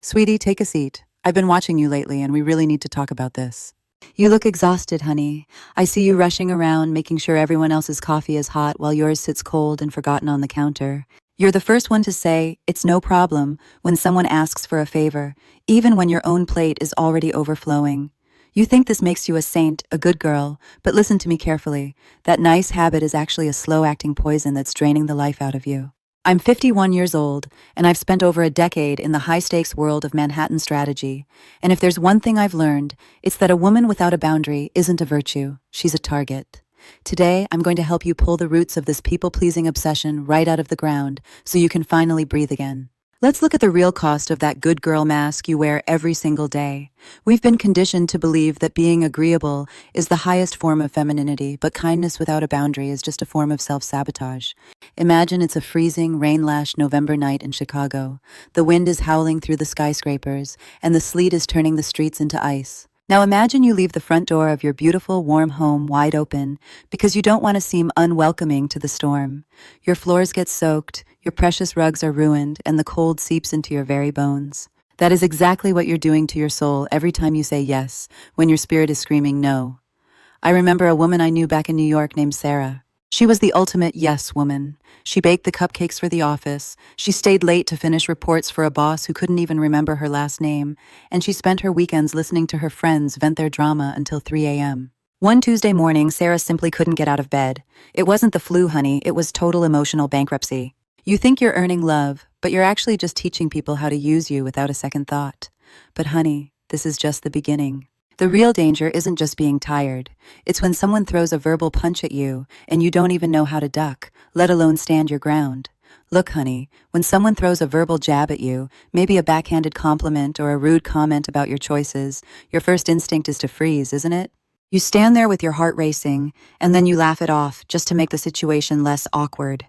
Sweetie, take a seat. I've been watching you lately, and we really need to talk about this. You look exhausted, honey. I see you rushing around, making sure everyone else's coffee is hot while yours sits cold and forgotten on the counter. You're the first one to say, it's no problem, when someone asks for a favor, even when your own plate is already overflowing. You think this makes you a saint, a good girl, but listen to me carefully. That nice habit is actually a slow-acting poison that's draining the life out of you. I'm 51 years old, and I've spent over a decade in the high-stakes world of Manhattan strategy. And if there's one thing I've learned, it's that a woman without a boundary isn't a virtue, she's a target. Today, I'm going to help you pull the roots of this people-pleasing obsession right out of the ground so you can finally breathe again. Let's look at the real cost of that good girl mask you wear every single day. We've been conditioned to believe that being agreeable is the highest form of femininity, but kindness without a boundary is just a form of self-sabotage. Imagine it's a freezing, rain-lashed November night in Chicago. The wind is howling through the skyscrapers, and the sleet is turning the streets into ice. Now imagine you leave the front door of your beautiful, warm home wide open because you don't want to seem unwelcoming to the storm. Your floors get soaked, your precious rugs are ruined, and the cold seeps into your very bones. That is exactly what you're doing to your soul every time you say yes, when your spirit is screaming no. I remember a woman I knew back in New York named Sarah. She was the ultimate yes woman. She baked the cupcakes for the office, she stayed late to finish reports for a boss who couldn't even remember her last name, and she spent her weekends listening to her friends vent their drama until 3 a.m. One Tuesday morning, Sarah simply couldn't get out of bed. It wasn't the flu, honey, it was total emotional bankruptcy. You think you're earning love, but you're actually just teaching people how to use you without a second thought. But honey, this is just the beginning. The real danger isn't just being tired. It's when someone throws a verbal punch at you and you don't even know how to duck, let alone stand your ground. Look, honey, when someone throws a verbal jab at you, maybe a backhanded compliment or a rude comment about your choices, your first instinct is to freeze, isn't it? You stand there with your heart racing, and then you laugh it off just to make the situation less awkward.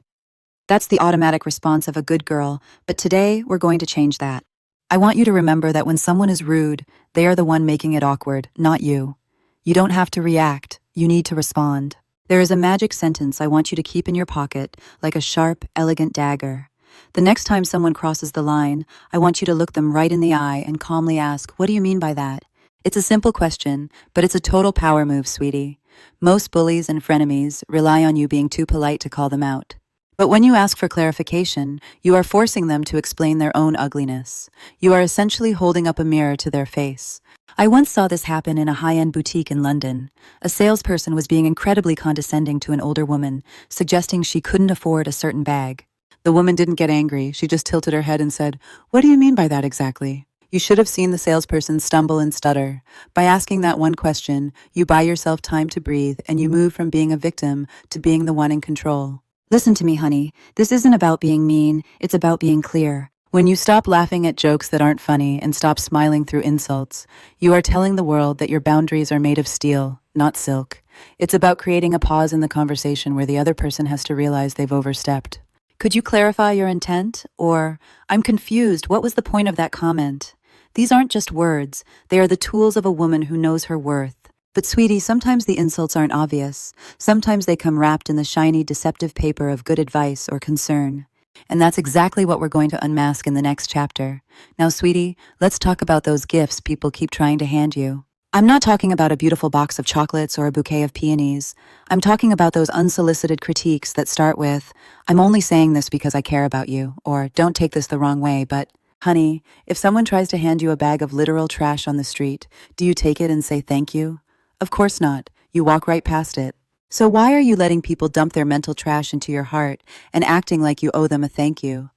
That's the automatic response of a good girl, but today we're going to change that. I want you to remember that when someone is rude, they are the one making it awkward, not you. You don't have to react, you need to respond. There is a magic sentence I want you to keep in your pocket, like a sharp, elegant dagger. The next time someone crosses the line, I want you to look them right in the eye and calmly ask, "What do you mean by that?" It's a simple question, but it's a total power move, sweetie. Most bullies and frenemies rely on you being too polite to call them out. But when you ask for clarification, you are forcing them to explain their own ugliness. You are essentially holding up a mirror to their face. I once saw this happen in a high-end boutique in London. A salesperson was being incredibly condescending to an older woman, suggesting she couldn't afford a certain bag. The woman didn't get angry. She just tilted her head and said, "What do you mean by that exactly?" You should have seen the salesperson stumble and stutter. By asking that one question, you buy yourself time to breathe, and you move from being a victim to being the one in control. Listen to me, honey. This isn't about being mean, it's about being clear. When you stop laughing at jokes that aren't funny and stop smiling through insults, you are telling the world that your boundaries are made of steel, not silk. It's about creating a pause in the conversation where the other person has to realize they've overstepped. Could you clarify your intent? Or, "I'm confused, what was the point of that comment?" These aren't just words, they are the tools of a woman who knows her worth. But sweetie, sometimes the insults aren't obvious. Sometimes they come wrapped in the shiny, deceptive paper of good advice or concern. And that's exactly what we're going to unmask in the next chapter. Now, sweetie, let's talk about those gifts people keep trying to hand you. I'm not talking about a beautiful box of chocolates or a bouquet of peonies. I'm talking about those unsolicited critiques that start with, "I'm only saying this because I care about you," or "Don't take this the wrong way, but..." Honey, if someone tries to hand you a bag of literal trash on the street, do you take it and say thank you? Of course not. You walk right past it. So why are you letting people dump their mental trash into your heart and acting like you owe them a thank you?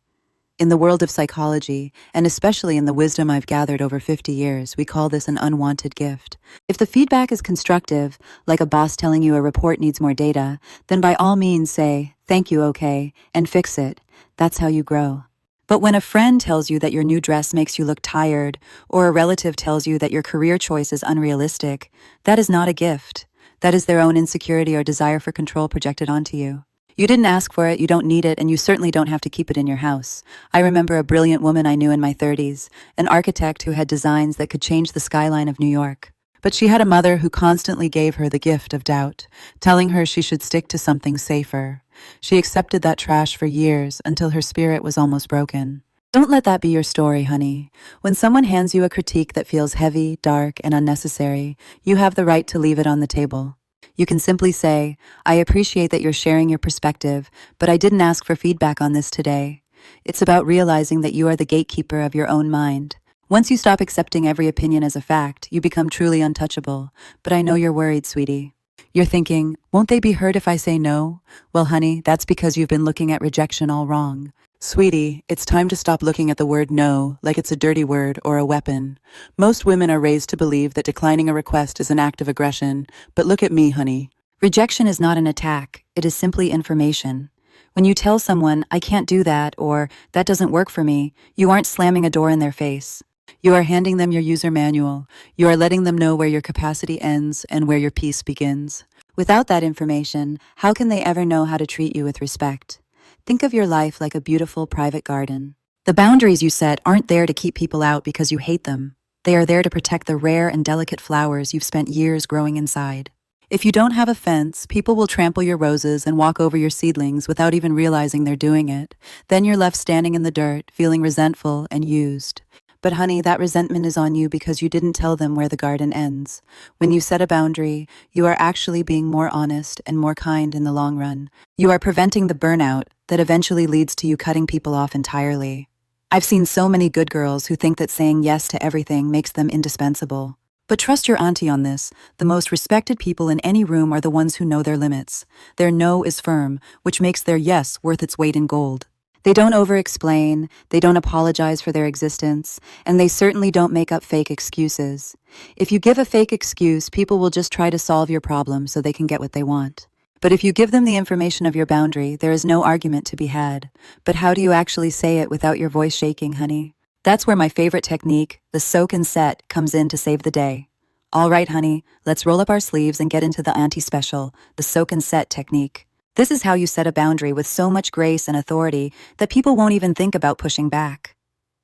In the world of psychology, and especially in the wisdom I've gathered over 50 years, we call this an unwanted gift. If the feedback is constructive, like a boss telling you a report needs more data, then by all means say, "Thank you, okay," and fix it. That's how you grow. But when a friend tells you that your new dress makes you look tired, or a relative tells you that your career choice is unrealistic, that is not a gift. That is their own insecurity or desire for control projected onto you. You didn't ask for it, you don't need it, and you certainly don't have to keep it in your house. I remember a brilliant woman I knew in my 30s, an architect who had designs that could change the skyline of New York. But she had a mother who constantly gave her the gift of doubt, telling her she should stick to something safer. She accepted that trash for years until her spirit was almost broken. Don't let that be your story, honey. When someone hands you a critique that feels heavy, dark, and unnecessary, you have the right to leave it on the table. You can simply say, I appreciate that you're sharing your perspective, but I didn't ask for feedback on this today. It's about realizing that you are the gatekeeper of your own mind. Once you stop accepting every opinion as a fact, you become truly untouchable. But I know you're worried, sweetie. You're thinking, won't they be hurt if I say no? Well, honey, that's because you've been looking at rejection all wrong. Sweetie, it's time to stop looking at the word no like it's a dirty word or a weapon. Most women are raised to believe that declining a request is an act of aggression, but look at me, honey. Rejection is not an attack, it is simply information. When you tell someone, I can't do that, or that doesn't work for me, you aren't slamming a door in their face. You are handing them your user manual. You are letting them know where your capacity ends and where your peace begins. Without that information, how can they ever know how to treat you with respect? Think of your life like a beautiful private garden. The boundaries you set aren't there to keep people out because you hate them. They are there to protect the rare and delicate flowers you've spent years growing inside. If you don't have a fence, people will trample your roses and walk over your seedlings without even realizing they're doing it. Then you're left standing in the dirt, feeling resentful and used. But honey, that resentment is on you because you didn't tell them where the garden ends. When you set a boundary, you are actually being more honest and more kind in the long run. You are preventing the burnout that eventually leads to you cutting people off entirely. I've seen so many good girls who think that saying yes to everything makes them indispensable. But trust your auntie on this. The most respected people in any room are the ones who know their limits. Their no is firm, which makes their yes worth its weight in gold. They don't over-explain, they don't apologize for their existence, and they certainly don't make up fake excuses. If you give a fake excuse, people will just try to solve your problem so they can get what they want. But if you give them the information of your boundary, there is no argument to be had. But how do you actually say it without your voice shaking, honey? That's where my favorite technique, the soak and set, comes in to save the day. All right, honey, let's roll up our sleeves and get into the Auntie special, the soak and set technique. This is how you set a boundary with so much grace and authority that people won't even think about pushing back.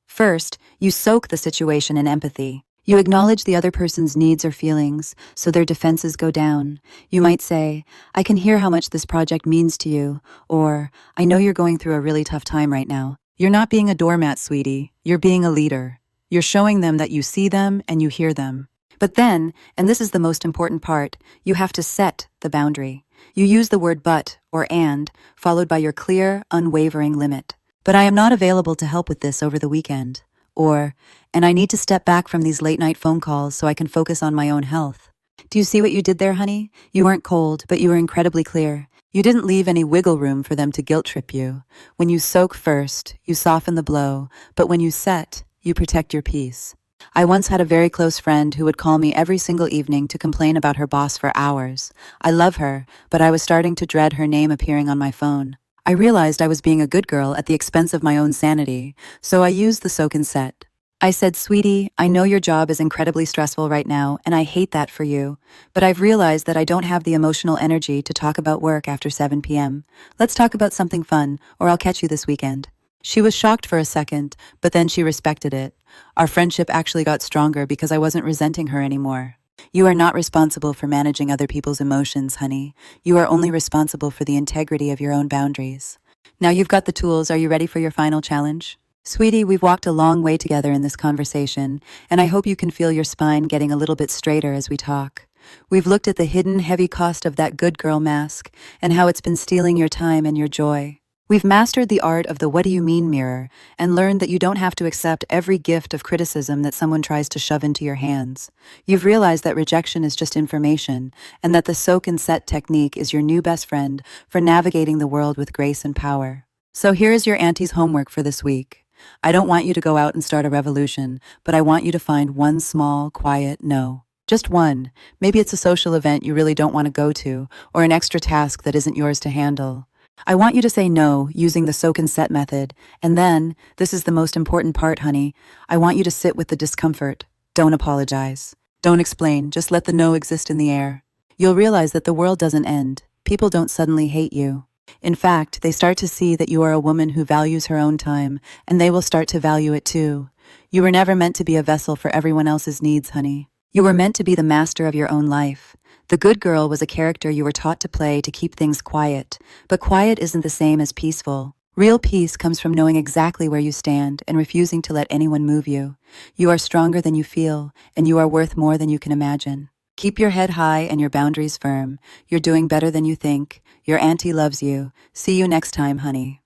First, you soak the situation in empathy. You acknowledge the other person's needs or feelings, so their defenses go down. You might say, I can hear how much this project means to you, or I know you're going through a really tough time right now. You're not being a doormat, sweetie. You're being a leader. You're showing them that you see them and you hear them. But then, and this is the most important part, you have to set the boundary. You use the word but or and, followed by your clear, unwavering limit. But I am not available to help with this over the weekend. Or, and I need to step back from these late-night phone calls so I can focus on my own health. Do you see what you did there, honey? You weren't cold, but you were incredibly clear. You didn't leave any wiggle room for them to guilt trip you. When you soak first, you soften the blow, but when you set, you protect your peace. I once had a very close friend who would call me every single evening to complain about her boss for hours. I love her, but I was starting to dread her name appearing on my phone. I realized I was being a good girl at the expense of my own sanity, so I used the soak and set. I said, sweetie, I know your job is incredibly stressful right now, and I hate that for you, but I've realized that I don't have the emotional energy to talk about work after 7 p.m. Let's talk about something fun, or I'll catch you this weekend. She was shocked for a second, but then she respected it. Our friendship actually got stronger because I wasn't resenting her anymore. You are not responsible for managing other people's emotions, honey. You are only responsible for the integrity of your own boundaries. Now you've got the tools. Are you ready for your final challenge? Sweetie, we've walked a long way together in this conversation, and I hope you can feel your spine getting a little bit straighter as we talk. We've looked at the hidden, heavy cost of that good girl mask and how it's been stealing your time and your joy. We've mastered the art of the what do you mean mirror and learned that you don't have to accept every gift of criticism that someone tries to shove into your hands. You've realized that rejection is just information and that the soak and set technique is your new best friend for navigating the world with grace and power. So here is your auntie's homework for this week. I don't want you to go out and start a revolution, but I want you to find one small, quiet no. Just one. Maybe it's a social event you really don't want to go to, or an extra task that isn't yours to handle. I want you to say no using the soak and set method, and then, this is the most important part, honey, I want you to sit with the discomfort. Don't apologize. Don't explain, just let the no exist in the air. You'll realize that the world doesn't end. People don't suddenly hate you. In fact, they start to see that you are a woman who values her own time, and they will start to value it too. You were never meant to be a vessel for everyone else's needs, honey. You were meant to be the master of your own life. The good girl was a character you were taught to play to keep things quiet, but quiet isn't the same as peaceful. Real peace comes from knowing exactly where you stand and refusing to let anyone move you. You are stronger than you feel, and you are worth more than you can imagine. Keep your head high and your boundaries firm. You're doing better than you think. Your auntie loves you. See you next time, honey.